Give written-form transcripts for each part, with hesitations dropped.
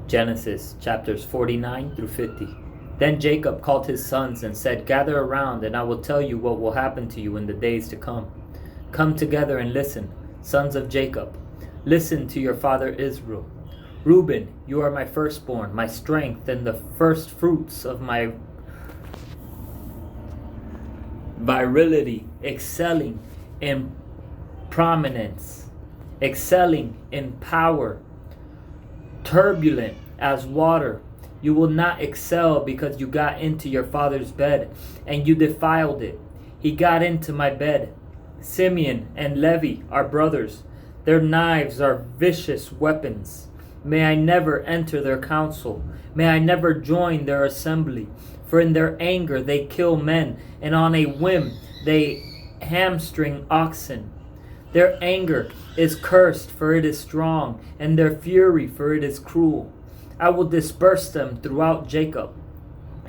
Genesis chapters 49 through 50. Then Jacob called his sons and said, "Gather around, and I will tell you what will happen to you in the days to come. Come together and listen, sons of Jacob. Listen to your father Israel. Reuben, you are my firstborn, my strength, and the first fruits of my virility, excelling in prominence, excelling in power, turbulent as water. You will not excel because you got into your father's bed and you defiled it. He got into my bed. Simeon and Levi are brothers. Their knives are vicious weapons. May I never enter their council. May I never join their assembly. For in their anger they kill men, and on a whim they hamstring oxen. Their anger is cursed, for it is strong, and their fury, for it is cruel. I will disperse them throughout Jacob,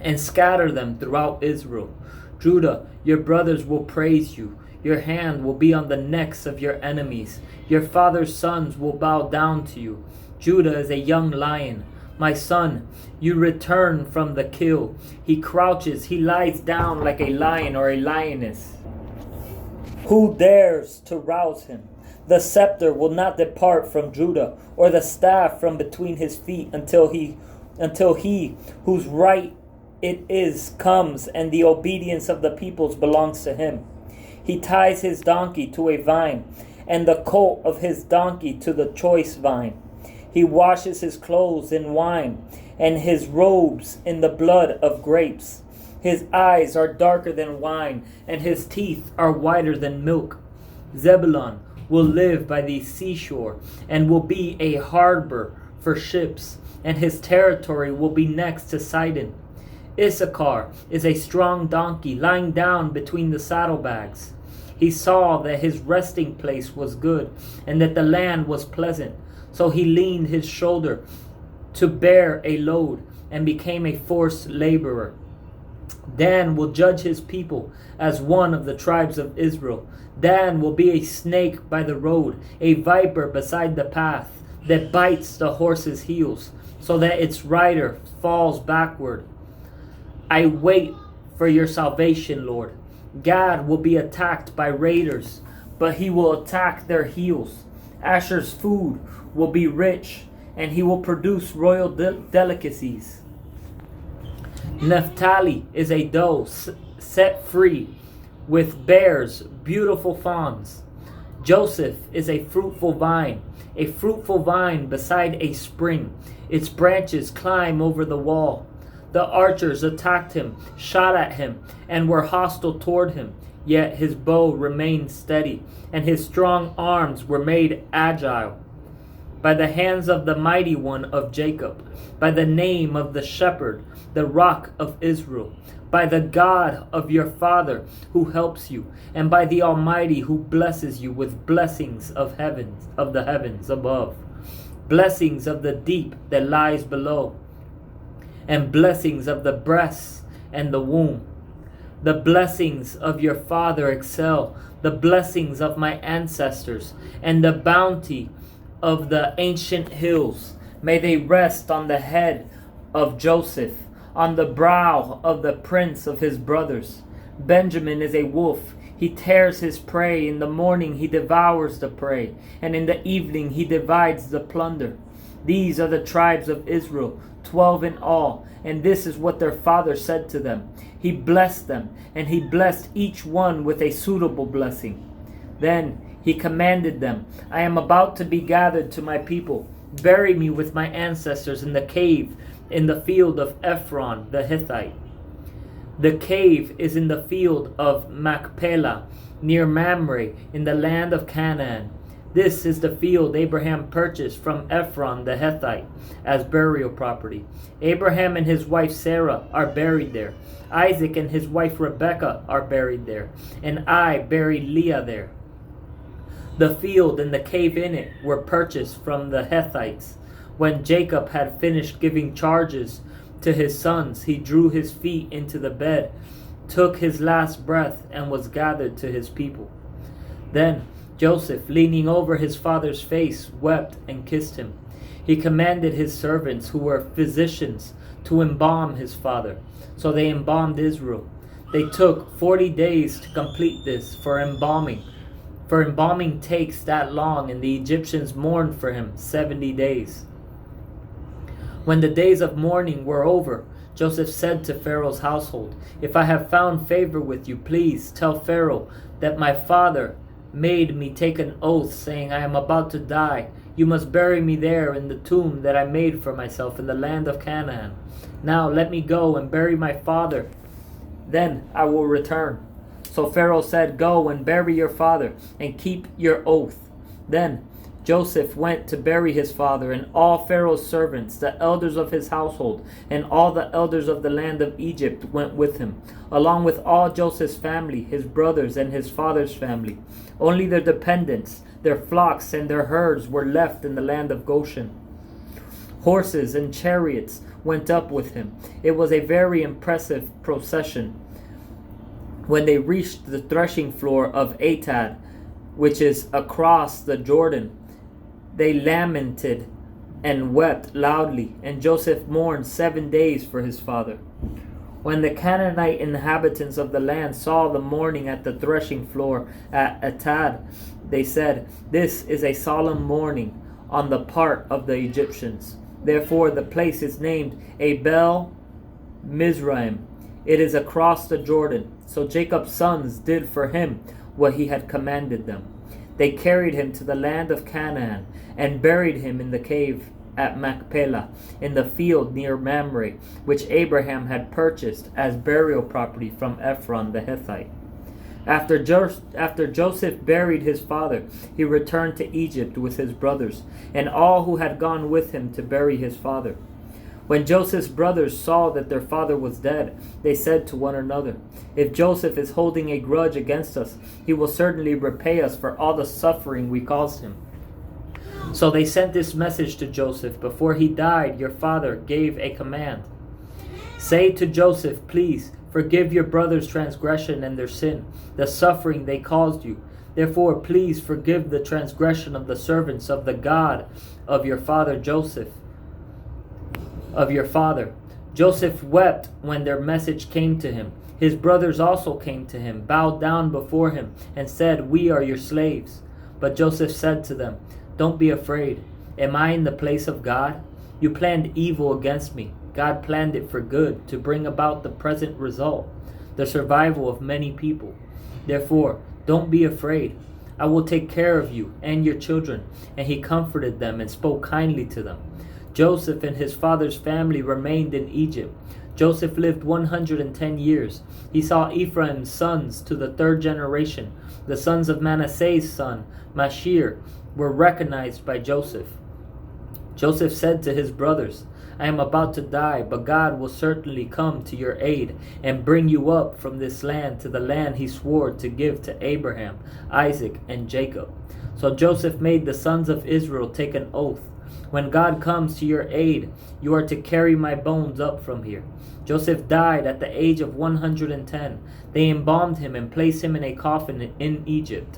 and scatter them throughout Israel. Judah, your brothers will praise you. Your hand will be on the necks of your enemies. Your father's sons will bow down to you. Judah is a young lion. My son, you return from the kill. He crouches, he lies down like a lion or a lioness. Who dares to rouse him? The scepter will not depart from Judah, or the staff from between his feet until he whose right it is comes, and the obedience of the peoples belongs to him. He ties his donkey to a vine, and the colt of his donkey to the choice vine. He washes his clothes in wine, and his robes in the blood of grapes. His eyes are darker than wine, and his teeth are whiter than milk. Zebulun will live by the seashore, and will be a harbor for ships, and his territory will be next to Sidon. Issachar is a strong donkey, lying down between the saddlebags. He saw that his resting place was good, and that the land was pleasant. So he leaned his shoulder to bear a load, and became a forced laborer. Dan will judge his people as one of the tribes of Israel. Dan will be a snake by the road, a viper beside the path, that bites the horse's heels, so that its rider falls backward. I wait for your salvation, Lord. Gad will be attacked by raiders, but he will attack their heels. Asher's food will be rich, and he will produce royal delicacies. Naphtali is a doe set free, with bears, beautiful fawns. Joseph is a fruitful vine beside a spring. Its branches climb over the wall. The archers attacked him, shot at him, and were hostile toward him. Yet his bow remained steady, and his strong arms were made agile. By the hands of the mighty one of Jacob, by the name of the shepherd, the rock of Israel, by the God of your father who helps you, and by the Almighty who blesses you with blessings of the heavens above, blessings of the deep that lies below, and blessings of the breasts and the womb. The blessings of your father excel the blessings of my ancestors, and the bounty of the ancient hills. May they rest on the head of Joseph, on the brow of the prince of his brothers. Benjamin is a wolf. He tears his prey. In the morning he devours the prey, and in the evening he divides the plunder. These are the tribes of Israel, 12 in all, and this is what their father said to them. He blessed them, and he blessed each one with a suitable blessing. Then he commanded them, I am about to be gathered to my people. Bury me with my ancestors in the cave in the field of Ephron the Hittite. The cave is in the field of Machpelah, near Mamre, in the land of Canaan. This is the field Abraham purchased from Ephron the Hittite as burial property. Abraham and his wife Sarah are buried there. Isaac and his wife Rebekah are buried there, and I buried Leah there. The field and the cave in it were purchased from the Hittites. When Jacob had finished giving charges to his sons, he drew his feet into the bed, took his last breath, and was gathered to his people. Then Joseph, leaning over his father's face, wept and kissed him. He commanded his servants, who were physicians, to embalm his father. So they embalmed Israel. They took 40 days to complete this for embalming. For embalming takes that long, and the Egyptians mourned for him 70 days. When the days of mourning were over, Joseph said to Pharaoh's household, "If I have found favor with you, please tell Pharaoh that my father made me take an oath, saying, 'I am about to die. You must bury me there in the tomb that I made for myself in the land of Canaan. Now let me go and bury my father. Then I will return.' So Pharaoh said, 'Go and bury your father and keep your oath.' Then Joseph went to bury his father, and all Pharaoh's servants, the elders of his household, and all the elders of the land of Egypt went with him, along with all Joseph's family, his brothers, and his father's family. Only their dependents, their flocks, and their herds were left in the land of Goshen. Horses and chariots went up with him. It was a very impressive procession. When they reached the threshing floor of Atad, which is across the Jordan, they lamented and wept loudly, and Joseph mourned 7 days for his father. When the Canaanite inhabitants of the land saw the mourning at the threshing floor at Atad, they said, 'This is a solemn mourning on the part of the Egyptians.' Therefore the place is named Abel Mizraim. It is across the Jordan. So Jacob's sons did for him what he had commanded them. They carried him to the land of Canaan and buried him in the cave at Machpelah, in the field near Mamre, which Abraham had purchased as burial property from Ephron the Hittite. After Joseph buried his father, he returned to Egypt with his brothers and all who had gone with him to bury his father. When Joseph's brothers saw that their father was dead, they said to one another, 'If Joseph is holding a grudge against us, he will certainly repay us for all the suffering we caused him.' So they sent this message to Joseph. 'Before he died, your father gave a command. Say to Joseph, please, forgive your brother's transgression and their sin, the suffering they caused you. Therefore, please forgive the transgression of the servants of the God of your father Joseph. Joseph wept when their message came to him. His brothers also came to him, bowed down before him, and said, 'We are your slaves.' But Joseph said to them, 'Don't be afraid. Am I in the place of God? You planned evil against me. God planned it for good, to bring about the present result, the survival of many people. Therefore, don't be afraid. I will take care of you and your children.' And he comforted them and spoke kindly to them. Joseph and his father's family remained in Egypt. Joseph lived 110 years. He saw Ephraim's sons to the 3rd generation. The sons of Manasseh's son, Machir, were recognized by Joseph. Joseph said to his brothers, 'I am about to die, but God will certainly come to your aid and bring you up from this land to the land he swore to give to Abraham, Isaac, and Jacob.' So Joseph made the sons of Israel take an oath. 'When God comes to your aid, you are to carry my bones up from here.' Joseph died at the age of 110. They embalmed him and placed him in a coffin in Egypt.